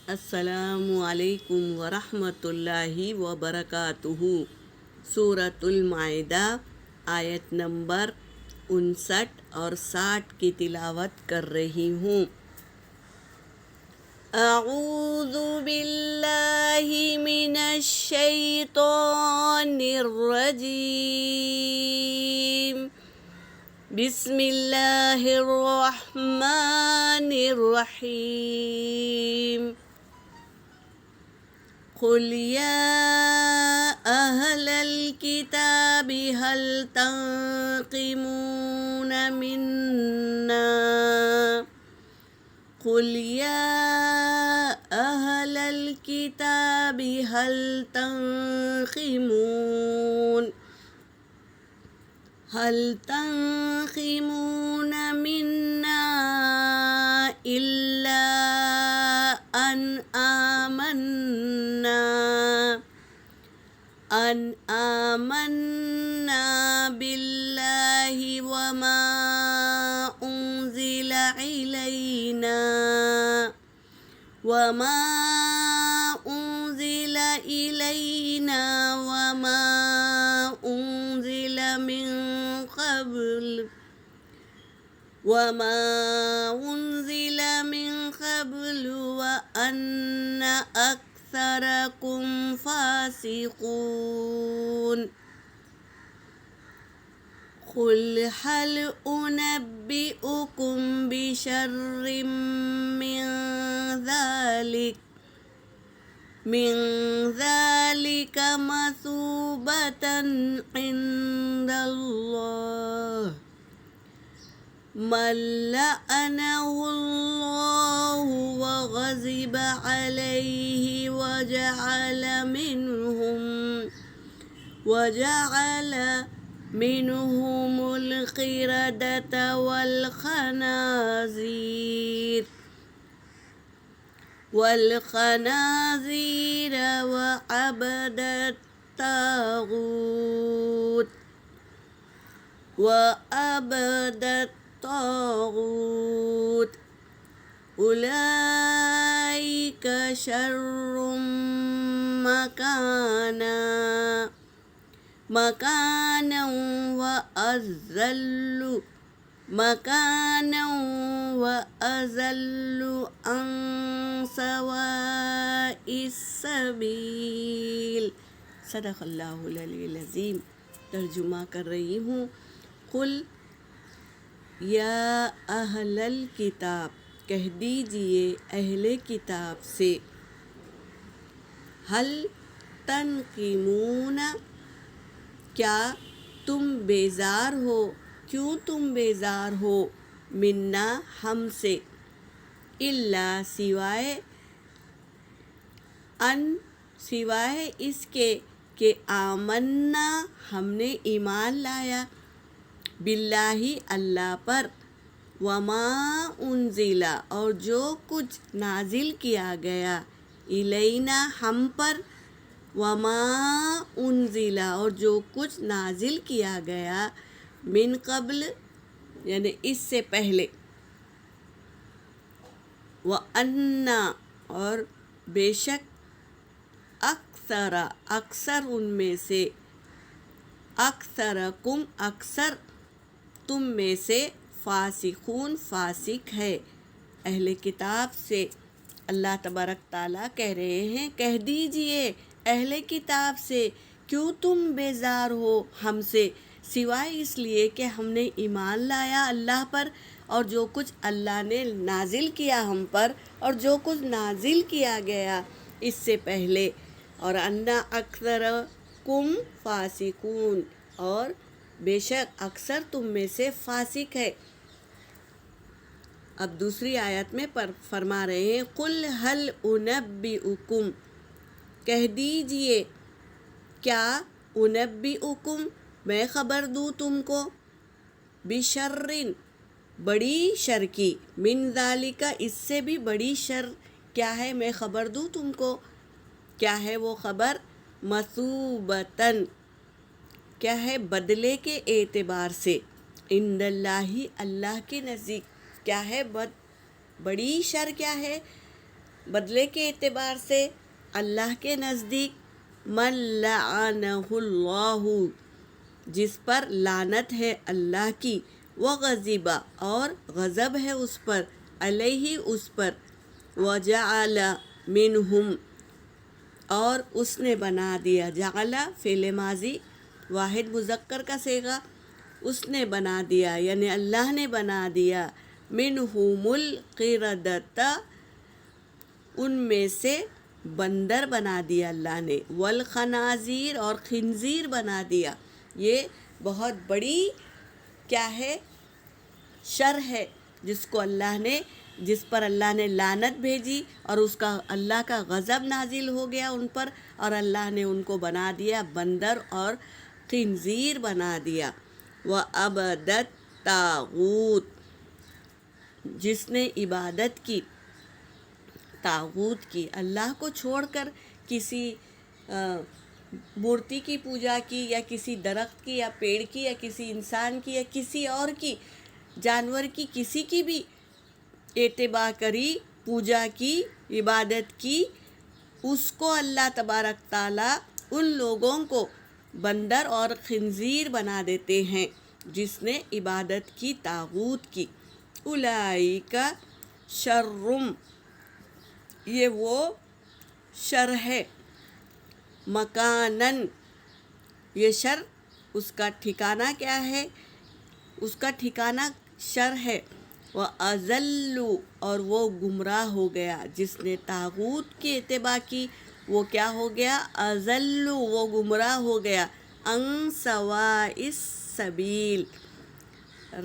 السلام علیکم ورحمۃ اللہ وبرکاتہ۔ سورۃ المائدہ آیت نمبر 59 اور 60 کی تلاوت کر رہی ہوں۔ اعوذ باللہ من الشیطان الرجیم، بسم اللہ الرحمن الرحیم۔ قل یا اہل الکتاب هل تنقمون منا قل یا اہل الکتاب هل تنقمون منا إلا أن آمنا بالله وما أنزل إلينا وما أنزل من قبل وأن أكثركم فاسقون۔ قل هل أنبئكم بشر من ذلك مثوبة عند الله من لعنه الله وغضب عليه وجعل منهم القردة والخنازير وعبد الطاغوت أولئك شر مكانا وأضل عن سواء السبيل۔ صدق اللہ العلی العظیم۔ ترجمہ کر رہی ہوں۔ قل یا اہل الکتاب، کہہ دیجئے اہل کتاب سے، هل تنقمون، کیا تم بیزار ہو، کیوں تم بیزار ہو، منا، ہم سے، الا، سوائے اس کے کہ آمنا، ہم نے ایمان لایا، باللہ، اللہ پر، وما انزل، اور جو کچھ نازل کیا گیا، الینا، ہم پر، وما انزل، اور جو کچھ نازل کیا گیا، من قبل، یعنی اس سے پہلے، وَأَنَّ، اور بے شک، اکثر ان میں سے، اکثرکم، اکثر تم میں سے، فاسقون، فاسق ہے۔ اہل کتاب سے اللہ تبارک تعالیٰ کہہ رہے ہیں، کہہ دیجئے اہل کتاب سے، کیوں تم بیزار ہو ہم سے، سوائے اس لیے کہ ہم نے ایمان لایا اللہ پر، اور جو کچھ اللہ نے نازل کیا ہم پر، اور جو کچھ نازل کیا گیا اس سے پہلے، اور ان اکثرکم فاسقون، اور بے شک اکثر تم میں سے فاسق ہے۔ اب دوسری آیت میں فرما رہے ہیں، قل هل انبئکم، کہہ دیجئے کیا، انبئکم، میں خبر دوں تم کو، بشر، بڑی شر کی، من ذالک، اس سے بھی بڑی شر کیا ہے، میں خبر دوں تم کو، کیا ہے وہ خبر، مثوبتاً، کیا ہے، بدلے کے اعتبار سے، عند اللہ، اللہ کے نزدیک، کیا ہے بڑی شر، کیا ہے، بدلے کے اعتبار سے اللہ کے نزدیک من لعنہ اللہ، جس پر لعنت ہے اللہ کی، وغضب اور غضب ہے اس پر، علیہ اس پر، وجعل منہم اور اس نے بنا دیا، جعل فعل ماضی واحد مذکر کا صیغہ، اس نے بنا دیا یعنی اللہ نے بنا دیا، منہم القردۃ ان میں سے بندر بنا دیا اللہ نے، والخنازیر اور خنزیر بنا دیا۔ یہ بہت بڑی کیا ہے شر ہے جس پر اللہ نے لعنت بھیجی اور اس کا اللہ کا غضب نازل ہو گیا ان پر، اور اللہ نے ان کو بنا دیا بندر اور خنزیر بنا دیا۔ وَعَبَدَ الطاغوت جس نے عبادت کی طاغوت کی، اللہ کو چھوڑ کر کسی مورتی کی پوجا کی، یا کسی درخت کی یا پیڑ کی یا کسی انسان کی یا کسی اور کی، جانور کی، کسی کی بھی اتباع کری، پوجا کی، عبادت کی، اس کو اللہ تبارک تعالیٰ ان لوگوں کو بندر اور خنزیر بنا دیتے ہیں جس نے عبادت کی طاغوت کی۔ اولئک شرم یہ وہ شر ہے، مکانن یہ شر اس کا ٹھکانہ کیا ہے، اس کا ٹھکانہ شر ہے، وَأَضَلُّ اور وہ گمراہ ہو گیا، جس نے طاغوت کی اتباع کی وہ کیا ہو گیا، اضل وہ گمراہ ہو گیا، عن سواء السبیل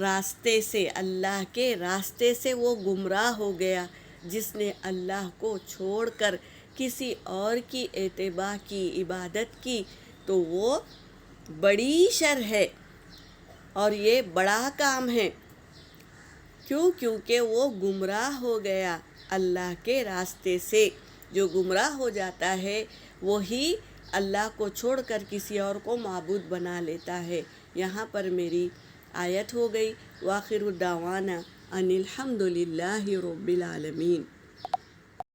راستے سے، اللہ کے راستے سے وہ گمراہ ہو گیا، جس نے اللہ کو چھوڑ کر کسی اور کی اتباع کی، عبادت کی، تو وہ بڑی شر ہے اور یہ بڑا کام ہے۔ کیوں؟ کیونکہ وہ گمراہ ہو گیا اللہ کے راستے سے۔ جو گمراہ ہو جاتا ہے وہی اللہ کو چھوڑ کر کسی اور کو معبود بنا لیتا ہے۔ یہاں پر میری آیت ہو گئی۔ وآخر دعوانا ان الحمد للہ رب العالمین۔